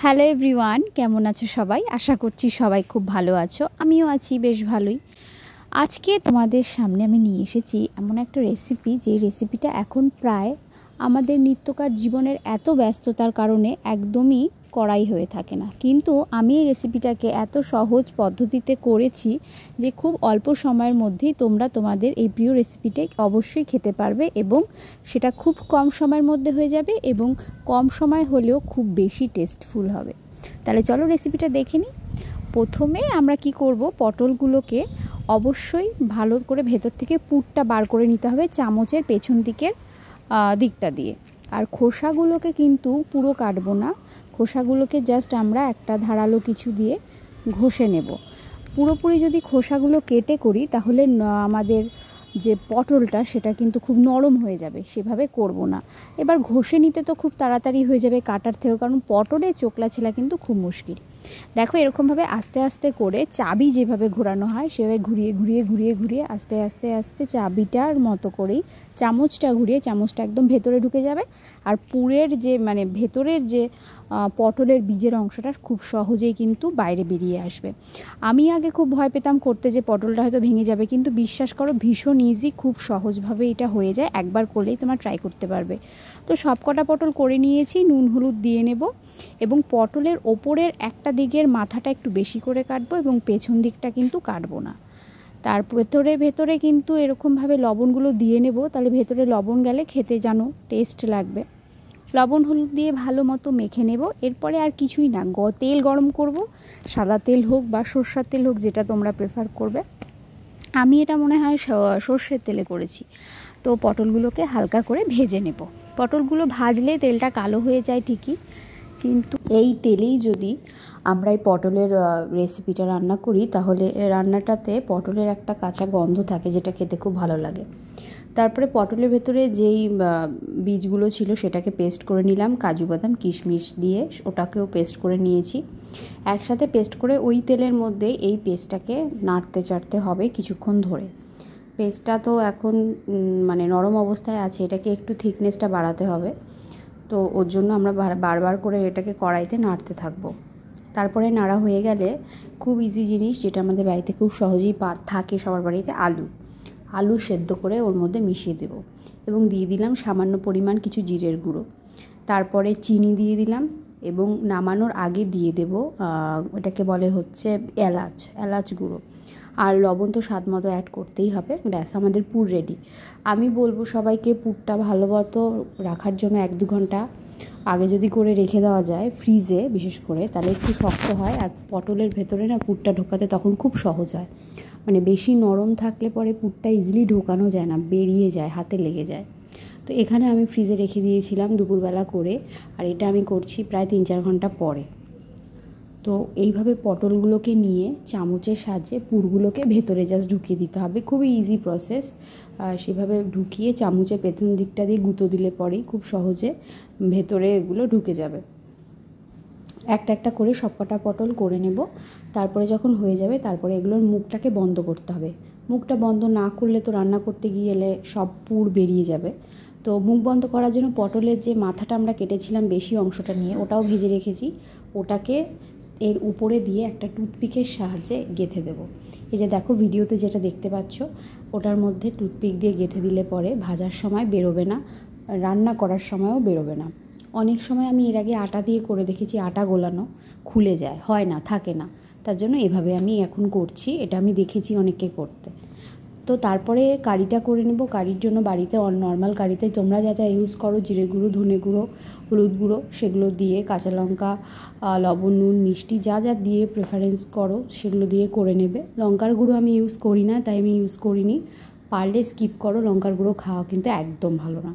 Hello everyone, কেমন আছো সবাই? আশা করছি সবাই খুব ভালো আছো। আমিও আছি বেশ ভালোই। আজকে তোমাদের সামনে আমি নিয়ে এসেছি এমন একটা রেসিপি, যে রেসিপিটা এখন প্রায় আমাদের নিত্যকার জীবনের এত ব্যস্ততার কারণে একদমই করাই হয়ে থাকে না, কিন্তু আমি এই রেসিপিটাকে এত সহজ পদ্ধতিতে করেছি যে খুব অল্প সময়ের মধ্যেই তোমরা তোমাদের এই প্রিয় রেসিপিটা অবশ্যই খেতে পারবে, এবং সেটা খুব কম সময়ের মধ্যে হয়ে যাবে এবং কম সময় হলেও খুব বেশি টেস্টফুল হবে। তাহলে চলো রেসিপিটা দেখে নিই। প্রথমে আমরা কি করব, পটলগুলোকে অবশ্যই ভালো করে ভেতর থেকে পুরটা বার করে নিতে হবে চামচের পেছন দিকটা দিয়ে। আর খোসাগুলোকে কিন্তু পুরো কাটবো না, খোসাগুলোকে জাস্ট আমরা একটা ধারালো কিছু দিয়ে ঘষে নেব। পুরোপুরি যদি খোসাগুলো কেটে করি তাহলে আমাদের যে পটলটা সেটা কিন্তু খুব নরম হয়ে যাবে, সেভাবে করব না। এবার ঘষে নিতে তো খুব তাড়াতাড়ি হয়ে যাবে কাটার থেকেও, কারণ পটলের চোকলা ছেলা কিন্তু খুব মুশকিল। দেখো এরকমভাবে আস্তে আস্তে করে চাবি যেভাবে ঘোরানো হয় সেভাবে ঘুরিয়ে ঘুরিয়ে ঘুরিয়ে ঘুরিয়ে আস্তে আস্তে আস্তে চাবিটার মতো করেই চামচটা ঘুরিয়ে চামচটা একদম ভেতরে ঢুকে যাবে। আর পুরের যে ভেতরের যে পটলের বীজের অংশটা খুব সহজেই কিন্তু বাইরে বেরিয়ে আসবে। আমি আগে খুব ভয় পেতাম করতে, যে পটলটা হয়তো ভেঙে যাবে, কিন্তু বিশ্বাস করো ভীষণ ইজি, খুব সহজভাবে এটা হয়ে যায়। একবার করলেই তোমরা ট্রাই করতে পারবে। তো সব কটা পটল করে নিয়েছি, নুন হলুদ দিয়ে নেব এবং পটলের ওপরের একটা দিকের মাথাটা একটু বেশি করে কাটবো এবং পেছন দিকটা কিন্তু কাটবো না। তার ভেতরে কিন্তু এরকমভাবে লবণগুলো দিয়ে নেব, তাহলে ভেতরে লবণ গেলে খেতে যেন টেস্ট লাগবে। লবণ হলুদ দিয়ে ভালো মতো মেখে নেব। এরপরে আর কিছুই না, তেল গরম করব, সাদা তেল হোক বা সর্ষের তেল হোক, যেটা তোমরা প্রেফার করবে। আমি এটা মনে হয় সর্ষের তেলে করেছি। তো পটলগুলোকে হালকা করে ভেজে নেব। পটলগুলো ভাজলে তেলটা কালো হয়ে যায় ঠিকই, কিন্তু এই তেলেই যদি আমরা এই পটলের রেসিপিটা রান্না করি তাহলে রান্নাটাতে পটলের একটা কাঁচা গন্ধ থাকে, যেটা খেতে খুব ভালো লাগে। তারপরে পটলের ভেতরে যেই বীজগুলো ছিল সেটাকে পেস্ট করে নিলাম, কাজু বাদাম কিশমিশ দিয়ে ওটাকেও পেস্ট করে নিয়েছি। একসাথে পেস্ট করে ওই তেলের মধ্যে এই পেস্টটাকে নাড়তে চাড়তে হবে কিছুক্ষণ ধরে। পেস্টটা তো এখন নরম অবস্থায় আছে, এটাকে একটু থিকনেসটা বাড়াতে হবে। তো ওর জন্য আমরা বারবার করে এটাকে কড়াইতে নাড়তে থাকবো। তারপরে নাড়া হয়ে গেলে খুব ইজি জিনিস, যেটা আমাদের বাড়িতে খুব সহজেই থাকে সবার বাড়িতে, আলু সেদ্ধ করে ওর মধ্যে মিশিয়ে দেব এবং দিয়ে দিলাম সামান্য পরিমাণ কিছু জিরের গুঁড়ো। তারপরে চিনি দিয়ে দিলাম এবং নামানোর আগে দিয়ে দেব এটাকে বলে হচ্ছে এলাচ গুঁড়ো। আর লবণ তো স্বাদ মতো অ্যাড করতেই হবে। ব্যাস, আমাদের পুর রেডি। আমি বলবো সবাইকে পুরটা ভালো মতো রাখার জন্য 1-2 ঘন্টা আগে যদি করে রেখে দেওয়া যায় ফ্রিজে, বিশেষ করে, তাহলে একটু শক্ত হয় আর পটলের ভেতরে না পুরটা ঢোকাতে তখন খুব সহজ হয়। বেশি নরম থাকলে পরে পুরটা ইজিলি ঢোকানো যায় না, বেরিয়ে যায়, হাতে লেগে যায়। তো এখানে আমি ফ্রিজে রেখে দিয়েছিলাম দুপুরবেলা করে, আর এটা আমি করছি প্রায় 3-4 ঘন্টা পরে। তো এইভাবে পটলগুলোকে নিয়ে চামচের সাহায্যে পুরগুলোকে ভেতরে জাস্ট ঢুকিয়ে দিতে হবে, খুবই ইজি প্রসেস। সেভাবে ঢুকিয়ে চামচের পেছন দিকটা দিয়ে গুঁতো দিলে পরেই খুব সহজে ভেতরে এগুলো ঢুকে যাবে। একটা একটা করে সবকটা পটল করে নেব। তারপরে যখন হয়ে যাবে তারপরে এগুলোর মুখটাকে বন্ধ করতে হবে। মুখটা বন্ধ না করলে তো রান্না করতে গেলে সব পুর বেরিয়ে যাবে। তো মুখ বন্ধ করার জন্য পটলের যে মাথাটা আমরা কেটেছিলাম বেশি অংশটা নিয়ে, ওটাও ভেজে রেখেছি, ওটাকে এর উপরে দিয়ে একটা টুথপিকের সাহায্যে গেঁথে দেব। এই যে দেখো ভিডিওতে যেটা দেখতে পাচ্ছ, ওটার মধ্যে টুথপিক দিয়ে গেঁথে দিলে পরে ভাজার সময় বেরোবে না, রান্না করার সময়ও বেরোবে না। অনেক সময় আমি এর আগে আটা দিয়ে করে দেখেছি, আটা গোলানো খুলে যায়, হয় না, থাকে না। তার জন্য এভাবে আমি এখন করছি, এটা আমি দেখেছি অনেককে করতে। তো তারপরে কারিটা করে নেব। কারির জন্য বাড়িতে নর্মাল কারিতে তোমরা যা যা ইউজ করো, জিরে গুঁড়ো, ধনে গুঁড়ো, হলুদ গুঁড়ো, সেগুলো দিয়ে কাঁচা লঙ্কা, লবণ, নুন, মিষ্টি যা যা দিয়ে প্রেফারেন্স করো সেগুলো দিয়ে করে নেবে। লঙ্কার গুঁড়ো আমি ইউজ করি না, তাই আমি ইউজ করিনি। পারলে স্কিপ করো, লঙ্কার গুঁড়ো খাওয়া কিন্তু একদম ভালো না।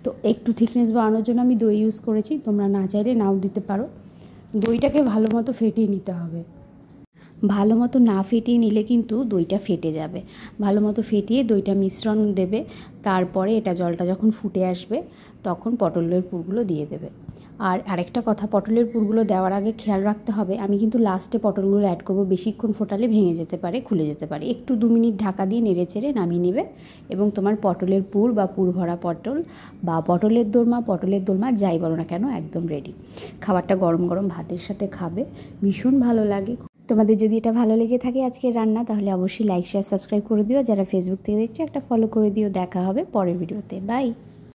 তো একটু থিকনেস বাড়ানোর জন্য আমি দই ইউজ করেছি, তোমরা না চাইলে নাও দিতে পারো। দইটাকে ভালো মতো ফেটিয়ে নিতে হবে। ভালো মতো না ফেটিয়ে নিলে কিন্তু দইটা ফেটে যাবে। ভালো মতো ফেটিয়ে দইটা মিশ্রণ দেবে। তারপরে জলটা যখন ফুটে আসবে তখন পটলের পুরগুলো দিয়ে দেবে। আর আরেকটা কথা, পটলের পুরগুলো দেওয়ার আগে খেয়াল রাখতে হবে, আমি কিন্তু লাস্টে পটলগুলো অ্যাড করব, বেশিক্ষণ ফোটালে ভেঙে যেতে পারে, খুলে যেতে পারে। একটু 2 মিনিট ঢাকা দিয়ে নেড়ে চেড়ে নামিয়ে নেবে এবং তোমার পটলের পুর বা পুর ভরা পটল বা পটলের দোলমা যাই বলো না কেন একদম রেডি। খাবারটা গরম গরম ভাতের সাথে খাবে, ভীষণ ভালো লাগে। তোমাদের যদি এটা ভালো লেগে থাকে আজকের রান্না, তাহলে অবশ্যই লাইক শেয়ার সাবস্ক্রাইব করে দিও। যারা ফেসবুক থেকে দেখছো একটা ফলো করে দিও। দেখা হবে পরের ভিডিওতে। বাই।